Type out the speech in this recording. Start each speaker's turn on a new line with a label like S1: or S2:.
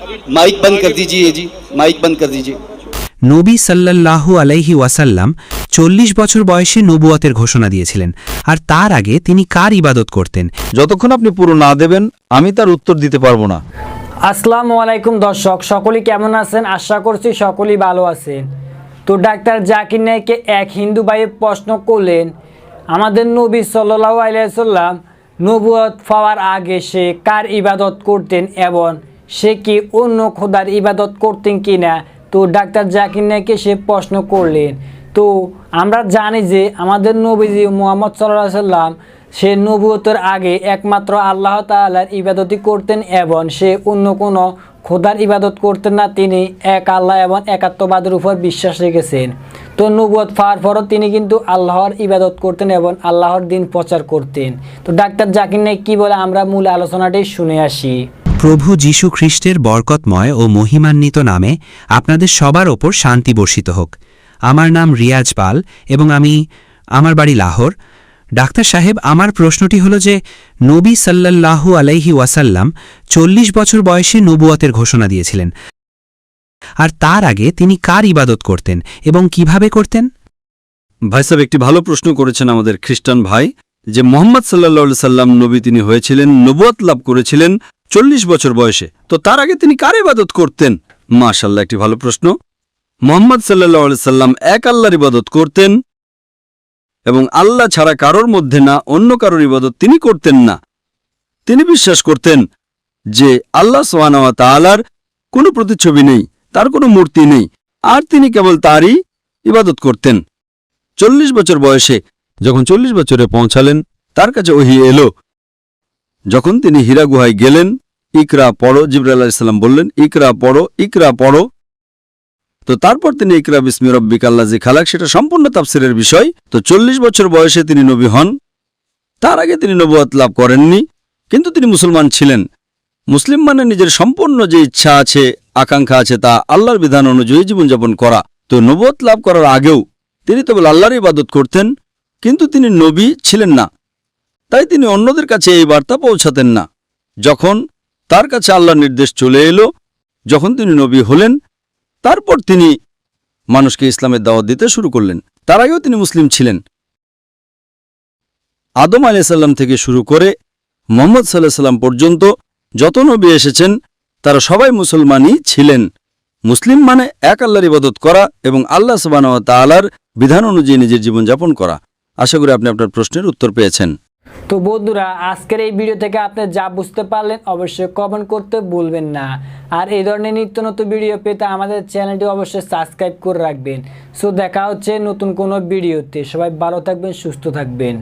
S1: Mic बंद कर दीजिए जी, माइक बंद कर दीजिए।
S2: নবী সাল্লাল্লাহু আলাইহি ওয়াসাল্লাম 40 বছর বয়সে নবুয়তের ঘোষণা দিয়েছিলেন, আর তার আগে তিনি কার ইবাদত করতেন?
S3: যতক্ষণ আপনি পুরো না দেবেন আমি তার উত্তর দিতে পারবো না।
S4: আসসালামু আলাইকুম দর্শক, সকলেই কেমন আছেন? আশা করছি সকলেই ভালো আছেন। তো ডাক্তার জাকির নায়েককে এক হিন্দু ভাই প্রশ্ন করলেন, আমাদের নবী সাল্লাল্লাহু আলাইহি ওয়াসাল্লাম নবুয়ত পাওয়ার আগে সে কার ইবাদত করতেন এবং সে কি অন্য খোদার ইবাদত করতেন কিনা? তো ডাক্তার জাকির নায়েককে সে প্রশ্ন করলেন। তো আমরা জানি যে আমাদের নবীজি মুহাম্মদ সাল্লাল্লাহু আলাইহি ওয়াসাল্লাম সে নবুয়তের আগে একমাত্র আল্লাহ তাআলার ইবাদতই করতেন এবং সে অন্য কোনো খোদার ইবাদত করতেন না। তিনি এক আল্লাহ এবং একাত্মবাদের উপর বিশ্বাস রেখেছেন। তো নবুয়ত পাওয়ার পরও তিনি কিন্তু আল্লাহর ইবাদত করতেন এবং আল্লাহর দিন প্রচার করতেন। তো ডাক্তার জাকির নায়েক কী বলে আমরা মূল আলোচনাটি শুনে আসি।
S2: প্রভু যীশু খ্রিস্টের বরকতময় ও মহিমান্বিত নামে আপনাদের সবার ওপর শান্তি বর্ষিত হোক। আমার নাম রিয়াজ পাল এবং আমার বাড়ি লাহোর। ডাক্তার সাহেব, আমার প্রশ্নটি হলো যে নবী সাল্লাল্লাহু আলাইহি ওয়াসাল্লাম 40 বছর বয়সে নবুয়তের ঘোষণা দিয়েছিলেন, আর তার আগে তিনি কার ইবাদত করতেন এবং কিভাবে করতেন?
S3: ভাই সাহেব, একটি ভালো প্রশ্ন করেছেন আমাদের খ্রিস্টান ভাই, যে মোহাম্মদ সাল্লাল্লাহু আলাইহি সাল্লাম নবী তিনি হয়েছিলেন, নবুয়ত লাভ করেছিলেন 40 বছর বয়সে। তো তার আগে তিনি কার ইবাদত করতেন? মাশাআল্লাহ, একটি ভালো প্রশ্ন। মোহাম্মদ সাল্লাল্লাহু আলাইহি সাল্লাম এক আল্লাহর ইবাদত করতেন এবং আল্লাহ ছাড়া কারোর মধ্যে না অন্য কারোর ইবাদত তিনি করতেন না। তিনি বিশ্বাস করতেন যে আল্লাহ সুবহানাহু ওয়া তাআলার কোনো প্রতিচ্ছবি নেই, তার কোনো মূর্তি নেই, আর তিনি কেবল তারই ইবাদত করতেন। 40 বছর বয়সে যখন 40 বছরে পৌঁছালেন, তার কাছে ওহী এলো। যখন তিনি হীরা গুহায় গেলেন, ইকরা পড়ো, জিবরাইল আলাইহিস সালাম বললেন ইকরা পড়ো, ইকরা পড়ো। তো তারপর তিনি ইকরা বিসমি রব্বিকাল্লাযী খালাক, সেটা সম্পূর্ণ তাফসীরের বিষয়। তো 40 বছর বয়সে তিনি নবী হন। তার আগে তিনি নবুয়ত লাভ করেননি, কিন্তু তিনি মুসলমান ছিলেন। মুসলিম মানে নিজের সম্পূর্ণ যে ইচ্ছা আছে, আকাঙ্ক্ষা আছে, তা আল্লাহর বিধান অনুযায়ী জীবনযাপন করা। তো নবুয়ত লাভ করার আগেও তিনি কেবল আল্লাহর ইবাদত করতেন, কিন্তু তিনি নবী ছিলেন না। তাই তিনি অন্যদের কাছে এই বার্তা পৌঁছাতেন না। যখন তার কাছে আল্লাহর নির্দেশ চলে এলো, যখন তিনি নবী হলেন, তারপর তিনি মানুষকে ইসলামের দাওয়াত দিতে শুরু করলেন। তার আগেও তিনি মুসলিম ছিলেন। আদম আলাইহিস সালাম থেকে শুরু করে মুহাম্মদ সাল্লাল্লাহু আলাইহি সাল্লাম পর্যন্ত যত নবী এসেছেন তারা সবাই মুসলমানই ছিলেন। মুসলিম মানে এক আল্লাহর ইবাদত করা এবং আল্লাহ সুবহানাহু ওয়া তাআলার বিধান অনুযায়ী নিজের জীবনযাপন করা। আশা করি আপনি আপনার প্রশ্নের উত্তর পেয়েছেন।
S4: তো বন্ধুরা, আজকের এই ভিডিও থেকে আপনি যা বুঝতে পারলেন অবশ্যই কমেন্ট করতে ভুলবেন না। আর এই ধরনের নিত্য নতুন ভিডিও পেতে আমাদের চ্যানেলটি অবশ্যই সাবস্ক্রাইব করে রাখবেন। সো দেখা হচ্ছে নতুন কোনো ভিডিওতে। সবাই ভালো থাকবেন, সুস্থ থাকবেন।